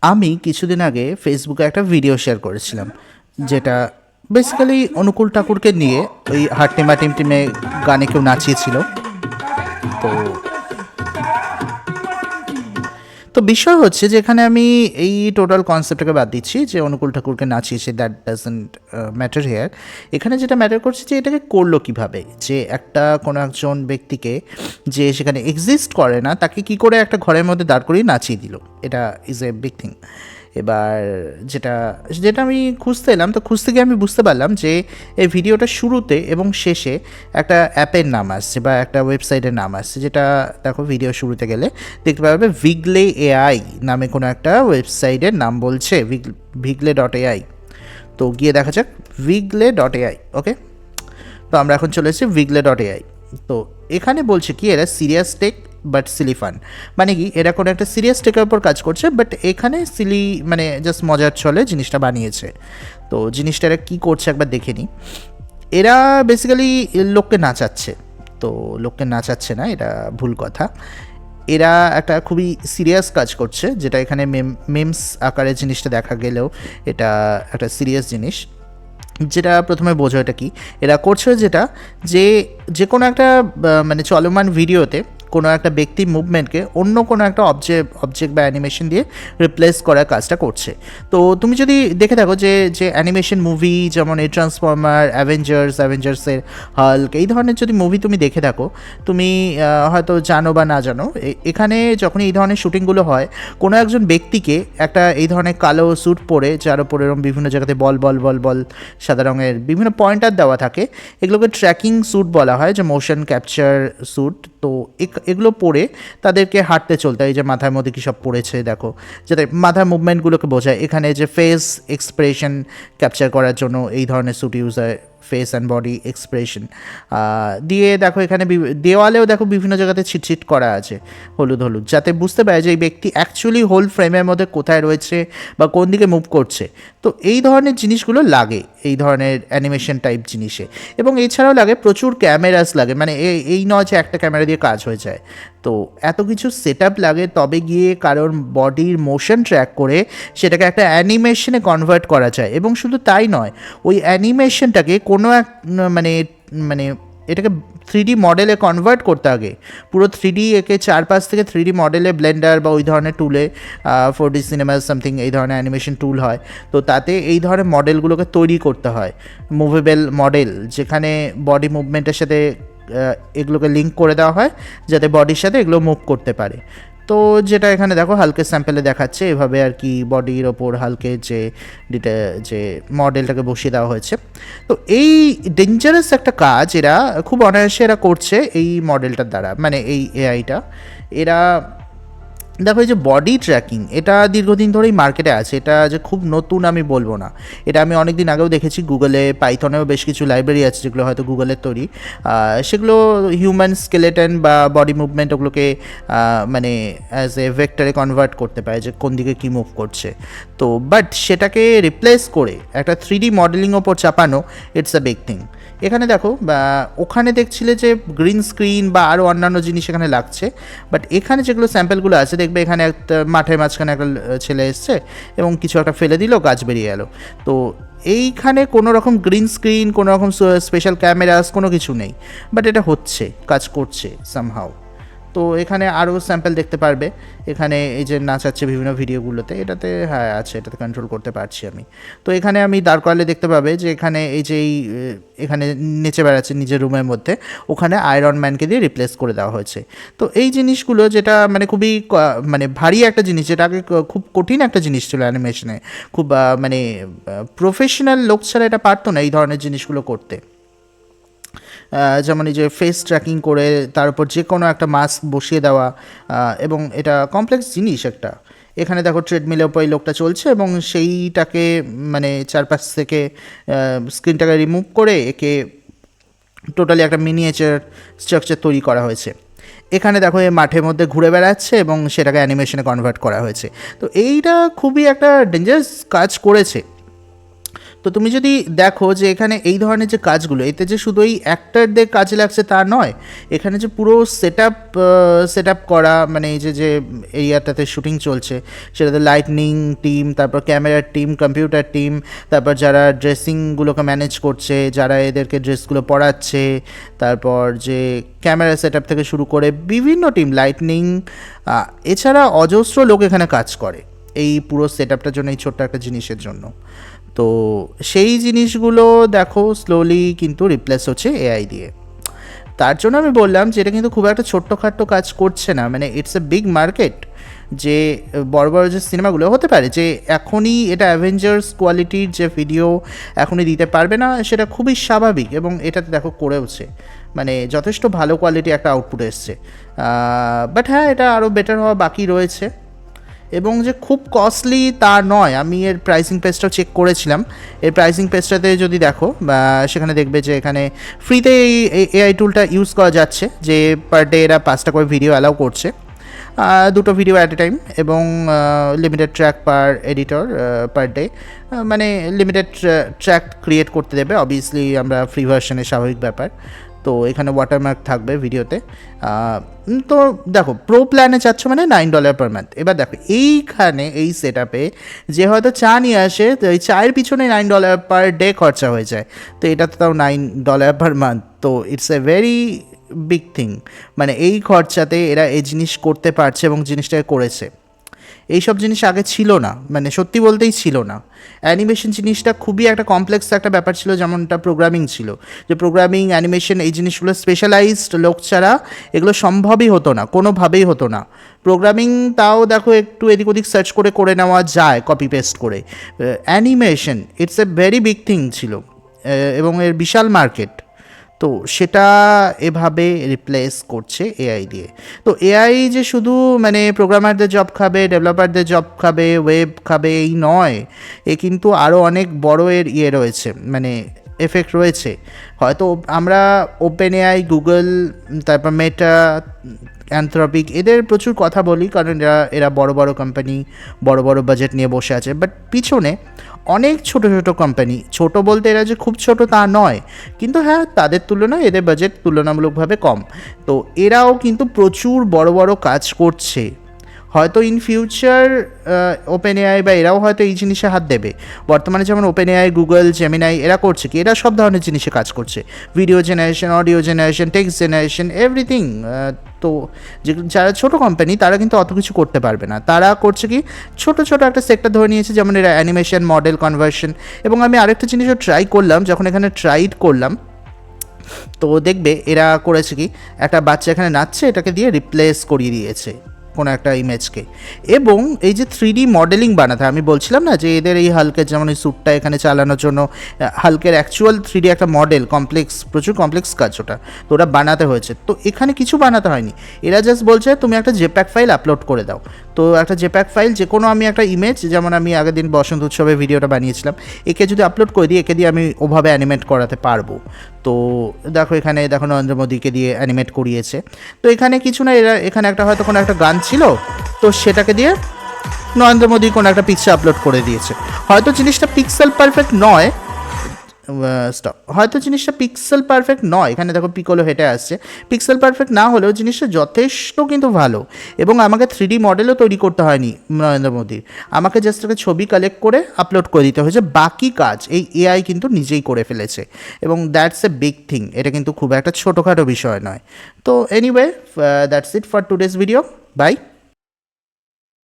আমি কিছুদিন আগে ফেসবুকে একটা ভিডিও শেয়ার করেছিলাম, যেটা বেসিক্যালি অনুকূল ঠাকুরকে নিয়ে ওই হাট্টিমা টিমটিমে গানে কেউ নাচিয়েছিল। তো তো বিষয় হচ্ছে যে এখানে আমি এই টোটাল কনসেপ্টটাকে বাদ দিচ্ছি যে অনুকূল ঠাকুরকে নাচিয়েছে, দ্যাট ডাজন্ট ম্যাটার হেয়ার। এখানে যেটা ম্যাটার করছে যে এটাকে করলো কিভাবে, যে একটা কোনো একজন ব্যক্তিকে যে সেখানে এক্সিস্ট করে না তাকে কি করে একটা ঘরের মধ্যে দাঁড় করিয়ে নাচিয়ে দিল। এটা ইজ এ বিগ থিং। এবার যেটা যেটা আমি খুঁজতে এলাম, তো খুঁজতে গিয়ে আমি বুঝতে পারলাম যে এই ভিডিওটা শুরুতে এবং শেষে একটা অ্যাপের নাম আসছে বা একটা ওয়েবসাইটের নাম আসছে, যেটা দেখো ভিডিও শুরুতে গেলে দেখতে পারবে ভিগলে এআই নামে কোনো একটা ওয়েবসাইটের নাম বলছে, ভিগলে.ai। তো গিয়ে দেখা যাক ভিগলে.ai। ওকে, তো আমরা এখন চলে এসেছি ভিগলে.ai। তো এখানে বলছে কি, এরা serious tech but silly fun. মানে কি, এরা কোনো একটা সিরিয়াস টেকের উপর কাজ করছে, বাট এখানে সিলি মানে জাস্ট মজার ছলে জিনিসটা বানিয়েছে। তো জিনিসটা এরা কী করছে একবার দেখে নিই। এরা বেসিক্যালি লোককে নাচাচ্ছে। তো লোককে নাচাচ্ছে না, এটা ভুল কথা। এরা একটা খুবই সিরিয়াস কাজ করছে, যেটা এখানে মেমস আকারে জিনিসটা দেখা গেলেও এটা একটা সিরিয়াস জিনিস। যেটা প্রথমে বোঝো এটা কি, এরা করছে যেটা যে যে কোনো একটা মানে চলমান ভিডিওতে কোনো একটা ব্যক্তির মুভমেন্টকে অন্য কোনো একটা অবজেক্ট বা অ্যানিমেশন দিয়ে রিপ্লেস করার কাজটা করছে। তো তুমি যদি দেখে থাকো যে যে অ্যানিমেশন মুভি যেমন এই ট্রান্সফর্মার, অ্যাভেঞ্জার্সের হাল্ক, এই ধরনের যদি মুভি তুমি দেখে থাকো, তুমি হয়তো জানো বা না জানো, এখানে যখন এই ধরনের শ্যুটিংগুলো হয়, কোনো একজন ব্যক্তিকে একটা এই ধরনের কালো স্যুট পরে, যার উপরে এরকম বিভিন্ন জায়গাতে বল বল বল বল সাদা রঙের বিভিন্ন পয়েন্টার দেওয়া থাকে, এগুলোকে ট্র্যাকিং স্যুট বলা হয়, যে মোশন ক্যাপচার স্যুট। তো এগুলো পরে তাদেরকে হাঁটতে চলতে, এই যে মাথার মধ্যে কী সব পড়েছে দেখো, যাতে মাথার মুভমেন্টগুলোকে বোঝায়। এখানে যে ফেস এক্সপ্রেশন ক্যাপচার করার জন্য এই ধরনের স্যুট ইউজ হয়, ফেস অ্যান্ড বডি এক্সপ্রেশন দিয়ে। দেখো এখানে দেওয়ালেও দেখো বিভিন্ন জায়গাতে ছিটছিট করা আছে হলুদ হলুদ, যাতে বুঝতে পারে যে এই ব্যক্তি অ্যাকচুয়ালি হোল ফ্রেমের মধ্যে কোথায় রয়েছে বা কোন দিকে মুভ করছে। তো এই ধরনের জিনিসগুলো লাগে এই ধরনের অ্যানিমেশন টাইপ জিনিসে। এবং এছাড়াও লাগে প্রচুর ক্যামেরাস লাগে, মানে এই নয় যে একটা ক্যামেরা দিয়ে কাজ হয়ে যায়। তো এত কিছু সেট আপ লাগে, তবে গিয়ে কারোর বডির মোশন ট্র্যাক করে সেটাকে একটা অ্যানিমেশনে কনভার্ট করা যায়। এবং শুধু তাই নয়, ওই অ্যানিমেশনটাকে কোনো এক মানে মানে এটাকে 3D মডেলে কনভার্ট করতে, আগে পুরো 3D একে চারপাশ থেকে 3D মডেলে ব্লেন্ডার বা ওই ধরনের টুলে 4D সিনেমা সামথিং এই ধরনের অ্যানিমেশন টুল হয়। তো তাতে এই ধরনের মডেলগুলোকে তৈরি করতে হয়, মুভেবল মডেল, যেখানে বডি মুভমেন্টের সাথে এগুলোকে লিঙ্ক করে দেওয়া হয়, যাতে বডির সাথে এগুলো মুভ করতে পারে। তো যেটা এখানে দেখো হালকের স্যাম্পেলে দেখাচ্ছে, এভাবে আর কি বডির ওপর হালকের যে মডেলটাকে বসিয়ে দেওয়া হয়েছে। তো এই ডেঞ্জারাস একটা কাজ এরা খুব অনায়াসে এরা করছে এই মডেলটার দ্বারা, মানে এই এআইটা। এরা দেখো এই যে বডি ট্র্যাকিং, এটা দীর্ঘদিন ধরেই মার্কেটে আছে, এটা যে খুব নতুন আমি বলবো না। এটা আমি অনেক দিন আগেও দেখেছি, গুগলে পাইথনেও বেশ কিছু লাইব্রেরি আছে যেগুলো হয়তো গুগলের তৈরি। সেগুলো হিউম্যান স্কেলেটন বা বডি মুভমেন্ট ওগুলোকে মানে অ্যাজ এ ভেক্টরে কনভার্ট করতে পারে, যে কোন দিকে কী মুভ করছে। তো বাট সেটাকে রিপ্লেস করে একটা 3D মডেলিং ওপর চাপানো, ইটস আ বিগ থিং। এখানে দেখো বা ওখানে দেখছিলে যে গ্রিন স্ক্রিন বা আরও অন্যান্য জিনিস এখানে লাগছে, বাট এখানে যেগুলো স্যাম্পেলগুলো আছে দেখবে, এখানে একটা মাঠের মাঝখানে একটা ছেলে এসছে এবং কিছু একটা ফেলে দিল, গাছ বেরিয়ে গেল। তো এইখানে কোনো রকম গ্রিন স্ক্রিন, কোনো রকম স্পেশাল ক্যামেরাস কোনো কিছু নেই, বাট এটা হচ্ছে, কাজ করছে সামহাও। তো এখানে আরও স্যাম্পল দেখতে পারবে, এখানে এই যে নাচাচ্ছে বিভিন্ন ভিডিওগুলোতে, এটাতে হ্যাঁ আছে, এটাতে কন্ট্রোল করতে পারছি আমি। তো এখানে আমি দাঁড় করালে দেখতে পাবে যে এখানে এই যে এখানে নেচে বেড়াচ্ছে নিজের রুমের মধ্যে, ওখানে আয়রন ম্যানকে দিয়ে রিপ্লেস করে দেওয়া হয়েছে। তো এই জিনিসগুলো যেটা মানে খুবই মানে ভারী একটা জিনিস, যেটা আগে খুব কঠিন একটা জিনিস ছিল অ্যানিমেশনে, খুব মানে প্রফেশনাল লোক ছাড়া এটা পারতো না এই ধরনের জিনিসগুলো করতে। যেমন এই যে ফেস ট্র্যাকিং করে তার উপর যে কোনো একটা মাস্ক বসিয়ে দেওয়া, এবং এটা কমপ্লেক্স জিনিস একটা। এখানে দেখো ট্রেডমিলের উপর এই লোকটা চলছে এবং সেইটাকে মানে চারপাশ থেকে স্ক্রিনটাকে রিমুভ করে একে টোটালি একটা মিনিয়েচার স্ট্রাকচার তৈরি করা হয়েছে। এখানে দেখো এই মাঠের মধ্যে ঘুরে বেড়াচ্ছে এবং সেটাকে অ্যানিমেশনে কনভার্ট করা হয়েছে। তো এইটা খুবই একটা ডেঞ্জারাস কাজ করেছে। তো তুমি যদি দেখো যে এখানে এই ধরনের যে কাজগুলো, এতে যে শুধু এই অ্যাক্টারদের কাজে লাগছে তা নয়, এখানে যে পুরো সেট আপ করা, মানে এই যে এরিয়াটাতে শুটিং চলছে সেটাতে লাইটনিং টিম, তারপর ক্যামেরার টিম, কম্পিউটার টিম, তারপর যারা ড্রেসিংগুলোকে ম্যানেজ করছে, যারা এদেরকে ড্রেসগুলো পরাচ্ছে, তারপর যে ক্যামেরা সেট আপ থেকে শুরু করে বিভিন্ন টিম, লাইটনিং, এছাড়া অজস্র লোক এখানে কাজ করে এই পুরো সেট আপটার জন্য, এই ছোট্ট একটা জিনিসের জন্য। তো সেই জিনিসগুলো দেখো স্লোলি কিন্তু রিপ্লেস হচ্ছে এআই দিয়ে। তার জন্য আমি বললাম যে এটা কিন্তু খুব একটা ছোট্টখাট্টো কাজ করছে না, মানে ইটস এ বিগ মার্কেট। যে বড় বড় যে সিনেমাগুলো হতে পারে যে এখনই এটা অ্যাভেঞ্জার্স কোয়ালিটির যে ভিডিও এখনই দিতে পারবে না, সেটা খুবই স্বাভাবিক, এবং এটাতে দেখো করেওছে, মানে যথেষ্ট ভালো কোয়ালিটি একটা আউটপুট এসছে। বাট হ্যাঁ, এটা আরও বেটার হওয়া বাকি রয়েছে, এবং যে খুব কস্টলি তা নয়। আমি এর প্রাইসিং পেজটাও চেক করেছিলাম। এর প্রাইসিং পেজটাতে যদি দেখো, সেখানে দেখবে যে এখানে ফ্রিতে এই এআই টুলটা ইউজ করা যাচ্ছে, যে পার ডে এরা 5টা করে ভিডিও অ্যালাউ করছে, 2টো ভিডিও অ্যাট এ টাইম, এবং লিমিটেড ট্র্যাক পার এডিটর পার ডে, মানে লিমিটেড ট্র্যাক ক্রিয়েট করতে দেবে। অবভিয়াসলি আমরা ফ্রি ভার্সনের স্বাভাবিক ব্যাপার। তো এখানে ওয়াটারমার্ক থাকবে ভিডিওতে। তো দেখো প্রো প্ল্যানে চাচ্ছ মানে $9 পার মান্থ। এবার দেখো এইখানে এই সেট আপে যে হয়তো চা নিয়ে আসে, তো এই চায়ের পিছনে $9 পার ডে খরচা হয়ে যায়, তো এটা তো তাও $9 পার মান্থ। তো it's a very big thing, মানে এই খরচাতে এরা এই জিনিস করতে পারছে এবং জিনিসটাকে করেছে। এইসব জিনিস আগে ছিল না, মানে সত্যি বলতেই ছিল না। অ্যানিমেশন জিনিসটা খুবই একটা কমপ্লেক্স একটা ব্যাপার ছিল, যেমনটা প্রোগ্রামিং ছিল, যে প্রোগ্রামিং, অ্যানিমেশন, এই জিনিসগুলো স্পেশালাইজড লোক ছাড়া এগুলো সম্ভবই হতো না, কোনোভাবেই হতো না। প্রোগ্রামিং তাও দেখো একটু এদিক ওদিক সার্চ করে নেওয়া যায়, কপি পেস্ট করে। Animation it's a very big thing ছিল, এবং এর বিশাল মার্কেট। তো সেটা এভাবে রিপ্লেস করছে এআই দিয়ে। তো এআই যে শুধু মানে প্রোগ্রামারদের জব খাবে, ডেভেলপারদের জব খাবে, ওয়েব খাবে, এই নয়, এ কিন্তু আরও অনেক বড় এর রয়েছে, মানে এফেক্ট রয়েছে। হয়তো আমরা ওপেন এআই, গুগল, তারপর মেটা, অ্যানথ্রপিক, এদের প্রচুর কথা বলি, কারণ এরা বড় বড় কোম্পানি, বড় বড় বাজেট নিয়ে বসে আছে। বাট পিছনে অনেক ছোট ছোট কোম্পানি, ছোট বলতে এরা যে খুব ছোট তা নয়, কিন্তু হ্যাঁ তাদের তুলনায় এদের বাজেট তুলনামূলকভাবে কম। তো এরাও কিন্তু প্রচুর বড় বড় কাজ করছে। হয়তো ইন ফিউচার ওপেন এআই বা এরাও হয়তো এই জিনিসে হাত দেবে। বর্তমানে যেমন ওপেন এআই, গুগল, জেমিনাই, এরা করছে কি, এরা সব ধরনের জিনিসে কাজ করছে, video generation, audio generation, text generation, everything. তো যারা ছোটো কোম্পানি তারা কিন্তু অত কিছু করতে পারবে না, তারা করছে কি ছোট ছোট একটা সেক্টর ধরে নিয়েছে, যেমন এরা অ্যানিমেশন, মডেল কনভার্সন। এবং আমি আরেকটা জিনিসও ট্রাই করলাম, যখন এখানে ট্রাইড করলাম, তো দেখবে এরা করেছে কি, একটা বাচ্চা এখানে নাচছে, এটাকে দিয়ে রিপ্লেস করিয়ে দিয়েছে কোনো একটা ইমেজকে। এবং এই যে 3D মডেলিং বানাতে, আমি বলছিলাম না যে এদের এই হাল্কের যেমন এই স্যুটটা এখানে চালানোর জন্য হাল্কের অ্যাকচুয়াল 3D একটা মডেল, কমপ্লেক্স, প্রচুর কমপ্লেক্স কাজ ওটা, তো ওটা বানাতে হয়েছে। তো এখানে কিছু বানাতে হয়নি, এরা জাস্ট বলছে তুমি একটা জেপ্যাক ফাইল আপলোড করে দাও। তো একটা জেপ্যাক ফাইল, যে কোনো আমি একটা ইমেজ, যেমন আমি আগের দিন বসন্ত উৎসবে ভিডিওটা বানিয়েছিলাম, একে যদি আপলোড করে দিই, একে দিয়ে আমি ওভাবে অ্যানিমেট করাতে পারবো। তো দেখো এখানে দেখো নরেন্দ্র মোদীকে দিয়ে অ্যানিমেট করিয়েছে। তো এখানে কিছু না, এরা এখানে একটা হয়তো কোনো একটা গান ছিল, তো সেটাকে দিয়ে নরেন্দ্র মোদী কোনো একটা পিকচার আপলোড করে দিয়েছে। হয়তো জিনিসটা পিক্সেল পারফেক্ট নয়, হয়তো জিনিসটা পিক্সেল পারফেক্ট নয়, এখানে দেখো পিকোলো হেঁটে আসছে, পিক্সেল পারফেক্ট না হলেও জিনিসটা যথেষ্ট কিন্তু ভালো। এবং আমাকে 3D মডেলও তৈরি করতে হয়নি নরেন্দ্র মোদীর, আমাকে জাস্ট একটা ছবি কালেক্ট করে আপলোড করে দিতে হয়েছে, বাকি কাজ এই এআই কিন্তু নিজেই করে ফেলেছে। এবং দ্যাটস এ বিগ থিং, এটা কিন্তু খুব একটা ছোটোখাটো বিষয় নয়। তো anyway, that's it for today's video, by.